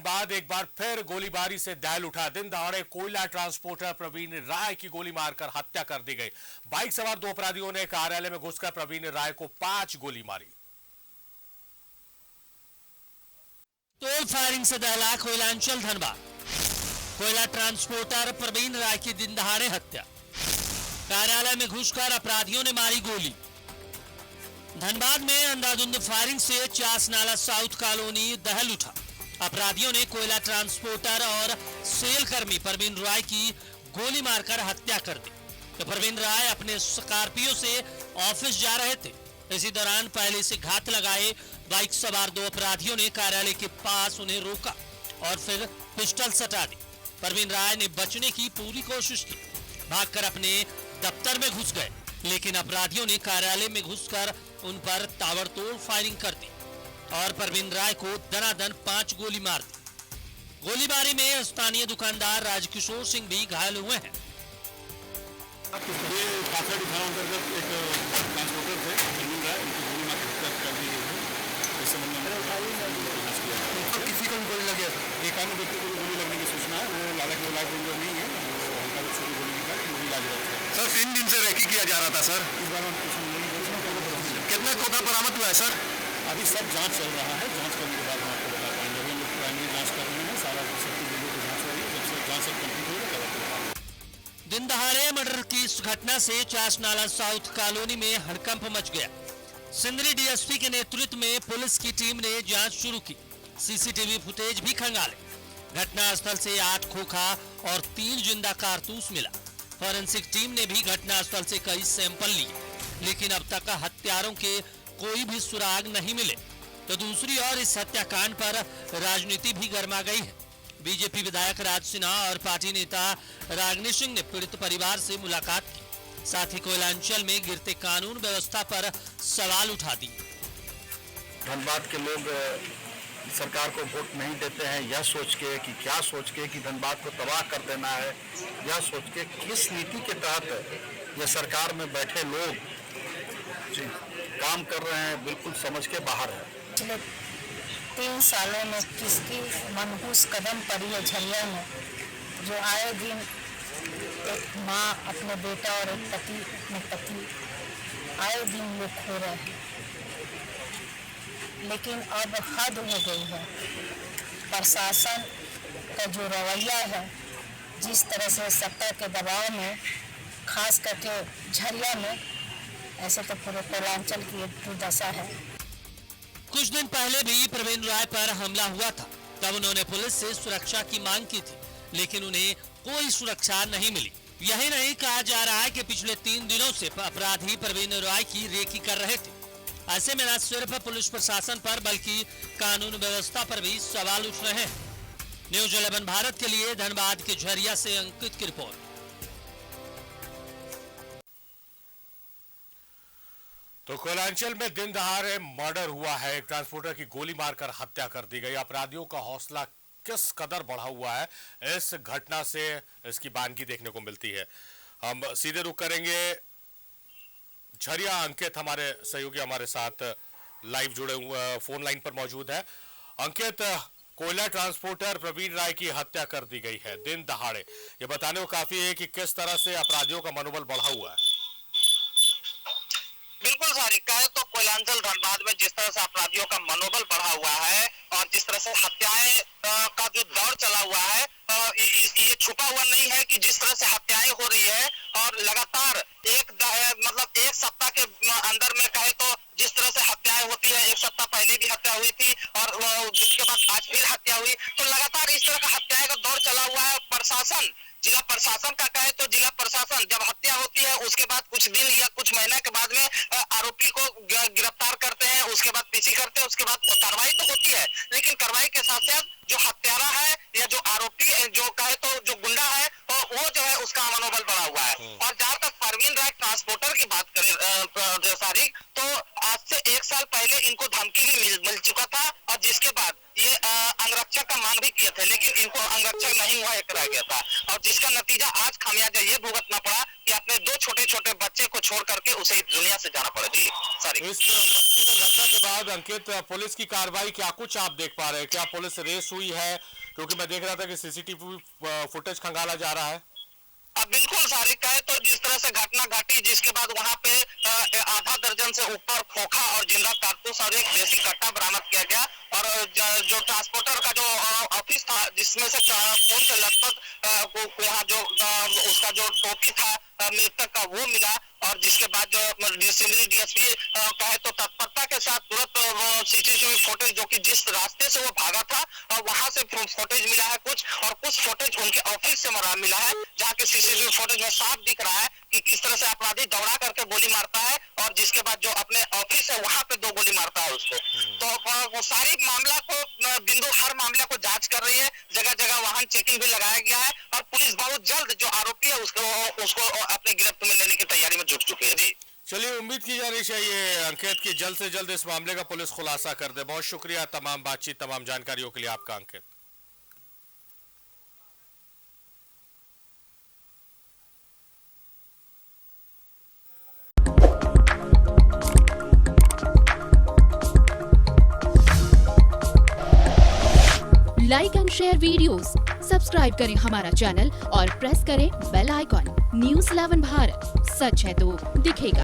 बाद एक बार फिर गोलीबारी से दहल उठा। दिन दहाड़े कोयला ट्रांसपोर्टर प्रवीण राय की गोली मारकर हत्या कर दी गई। बाइक सवार दो अपराधियों ने कार्यालय में घुसकर प्रवीण राय को 5 गोली मारी। तोड़ फायरिंग से दहला कोयलांचल धनबाद। कोयला ट्रांसपोर्टर प्रवीण राय की दिन दहाड़े हत्या। कार्यालय में घुसकर अपराधियों ने मारी गोली। धनबाद में अंधाधुंध फायरिंग से चास नाला साउथ कॉलोनी दहल उठा। अपराधियों ने कोयला ट्रांसपोर्टर और सेल कर्मी प्रवीण राय की गोली मारकर हत्या कर दी। तो प्रवीण राय अपने स्कॉर्पियो से ऑफिस जा रहे थे। इसी दौरान पहले से घात लगाए बाइक सवार दो अपराधियों ने कार्यालय के पास उन्हें रोका और फिर पिस्टल सटा दी। प्रवीण राय ने बचने की पूरी कोशिश की, भागकर अपने दफ्तर में घुस गए, लेकिन अपराधियों ने कार्यालय में घुसकर उन पर ताबड़तोड़ फायरिंग कर दी और प्रवीण राय को दनादन 5 गोली मार दी। गोलीबारी में स्थानीय दुकानदार राजकिशोर सिंह भी घायल हुए हैं। ये कासड़ी थाना अंतर्गत एक ट्रांसपोर्टर थे प्रवीण राय, उनकी गोली मार हत्या कर दी गई है। इस संबंध में किसी को भी गोली लगे, एक अन्य व्यक्ति को गोली लगने की सूचना है। वो हालांकि वो लाइफ इंजर नहीं है, वो हल्का छोटी गोली की कारण वो इलाज है। सर 3 दिन से रेकी किया जा रहा था सर, इस बारे में कुछ नहीं। कितना कोता बरामद हुआ है सर? अभी सब जांच चल रहा है, जांच करने के बाद हम आपको बता पाएंगे। अभी हम लोग प्राइमरी जांच कर रहे हैं, सारा सबकी चीज़ों की जांच हो रही है। जब से जांच सब कंप्लीट होगा तब आपको। दिन दहाड़े मर्डर की इस घटना से चास नाला साउथ कॉलोनी में हड़कंप मच गया। सिंदरी डीएसपी के नेतृत्व में पुलिस की टीम ने जांच शुरू की। सीसीटीवी फुटेज भी खंगाले। घटनास्थल से 8 खोखा और 3 जिंदा कारतूस मिला। फॉरेंसिक टीम ने भी घटनास्थल से कई सैंपल लिए, लेकिन अब तक हत्यारों के कोई भी सुराग नहीं मिले। तो दूसरी ओर इस हत्याकांड पर राजनीति भी गर्मा गई है। बीजेपी विधायक राज सिन्हा और पार्टी नेता रागिनी सिंह ने पीड़ित परिवार से मुलाकात की। साथ ही कोयलांचल में गिरते कानून व्यवस्था पर सवाल उठा दिए। धनबाद के लोग सरकार को वोट नहीं देते हैं यह सोच के कि क्या सोच के कि धनबाद को तबाह कर देना है, यह सोच के किस नीति के तहत ये सरकार में बैठे लोग काम कर रहे हैं, बिल्कुल समझ के बाहर है। पिछले 3 सालों में किसकी मनहूस कदम पड़ी है झरिया में, जो आए दिन एक माँ अपने बेटा और एक पति अपने पति आए दिन लोग खो रहे हैं। लेकिन अब हद हो गई है। प्रशासन का जो रवैया है, जिस तरह से सत्ता के दबाव में, खास करके झरिया में, ऐसे तो पूरे कोयलांचल की एक दुर्दशा है। कुछ दिन पहले भी प्रवीण राय पर हमला हुआ था। तब उन्होंने पुलिस से सुरक्षा की मांग की थी, लेकिन उन्हें कोई सुरक्षा नहीं मिली। यही नहीं, कहा जा रहा है कि पिछले 3 दिनों से अपराधी प्रवीण राय की रेकी कर रहे थे। ऐसे में न सिर्फ पुलिस प्रशासन पर बल्कि कानून व्यवस्था पर भी सवाल उठ रहे हैं। न्यूज 11 भारत के लिए धनबाद के झरिया से अंकित की रिपोर्ट। तो कोयलांचल में दिन दहाड़े मर्डर हुआ है। एक ट्रांसपोर्टर की गोली मारकर हत्या कर दी गई। अपराधियों का हौसला किस कदर बढ़ा हुआ है, इस घटना से इसकी बानगी देखने को मिलती है। हम सीधे रुख करेंगे झरिया। अंकित हमारे सहयोगी हमारे साथ लाइव जुड़े हुए फोन लाइन पर मौजूद है। अंकित, कोयला ट्रांसपोर्टर प्रवीण राय की हत्या कर दी गई है दिन दहाड़े, ये बताने को काफी है कि किस तरह से अपराधियों का मनोबल बढ़ा हुआ है। बिल्कुल सारी कहे तो कोयलांचल धनबाद में जिस तरह से अपराधियों का मनोबल बढ़ा हुआ है और जिस तरह से हत्याएं का जो दौर चला हुआ है, ये छुपा हुआ नहीं है कि जिस तरह से हत्याएं हो रही है और लगातार एक सप्ताह के अंदर में कहे तो जिस तरह से हत्याएं होती है, 1 सप्ताह पहले भी हत्या हुई थी और जिसके बाद आज फिर हत्या हुई, तो लगातार इस तरह का हत्याएं का दौर चला हुआ है। प्रशासन, जिला प्रशासन का कहे तो जिला प्रशासन जब हत्या होती है उसके बाद कुछ दिन या कुछ महीने के बाद में आरोपी को गिरफ्तार करते हैं, उसके बाद पीसी करते हैं, उसके बाद कार्रवाई तो होती है, लेकिन कार्रवाई के साथ साथ जो हत्यारा है या जो आरोपी जो कहे तो जो गुंडा है वो जो है उसका मनोबल बढ़ा हुआ है। और जहां तक प्रवीण राय ट्रांसपोर्टर की बात करें सारिक, तो आज से 1 साल पहले इनको धमकी भी मिल चुका था और जिसके बाद ये अंगरक्षक का मांग भी किए थे, लेकिन इनको अंगरक्षक नहीं हुआ, एक रह गया था। और जिसका नतीजा आज खामियाजा ये भुगतना पड़ा कि अपने 2 छोटे-छोटे बच्चे को छोड़ करके उसे इस दुनिया से जाना पड़ा। जी सॉरी। इस पूरे घटना के बाद अंकित, पुलिस की कार्रवाई क्या कुछ आप देख पा रहे हैं? क्या पुलिस रेस हुई है? क्योंकि मैं देख रहा था कि सीसीटीवी फुटेज खंगाला जा रहा है। अब बिल्कुल सारी कहे तो जिस तरह से घटना घटी, जिसके बाद वहां पे आधा दर्जन से ऊपर खोखा और जिंदा कारतूस और एक देसी कट्टा बरामद किया गया। और जो ट्रांसपोर्टर का जो ऑफिस था, जिसमें से फोन से लगभग वहाँ जो उसका जो टोपी था मृतक का वो मिला। और जिसके बाद जो सिंदरी डीएसपी कहे तो तत्परता के साथ तुरंत सीसीटीवी फुटेज, जो कि जिस रास्ते से वो भागा था, और वहां से फुटेज मिला है कुछ, और कुछ फुटेज उनके ऑफिस से मिला है, जहाँ के सीसीटीवी फुटेज में साफ दिख रहा है कि किस तरह से अपराधी दौड़ा करके गोली मारता है, और जिसके बाद जो अपने ऑफिस है वहां पे 2 गोली मारता है उसको। तो वो सारी मामला को बिंदु हर मामला को जांच कर रही है, जगह जगह वाहन चेकिंग भी लगाया गया है, और पुलिस बहुत जल्द जो आरोपी है उसको अपने गिरफ्त में लेने की तैयारी में जुट चुकी है। जी चलिए, उम्मीद की जानी चाहिए अंकित की जल्द से जल्द इस मामले का पुलिस खुलासा कर दे। बहुत शुक्रिया तमाम बातचीत, तमाम जानकारियों के लिए आपका Ankit. Like and share videos, subscribe करें हमारा चैनल और प्रेस करें बेल आइकॉन। न्यूज़ 11 भारत, सच है तो दिखेगा।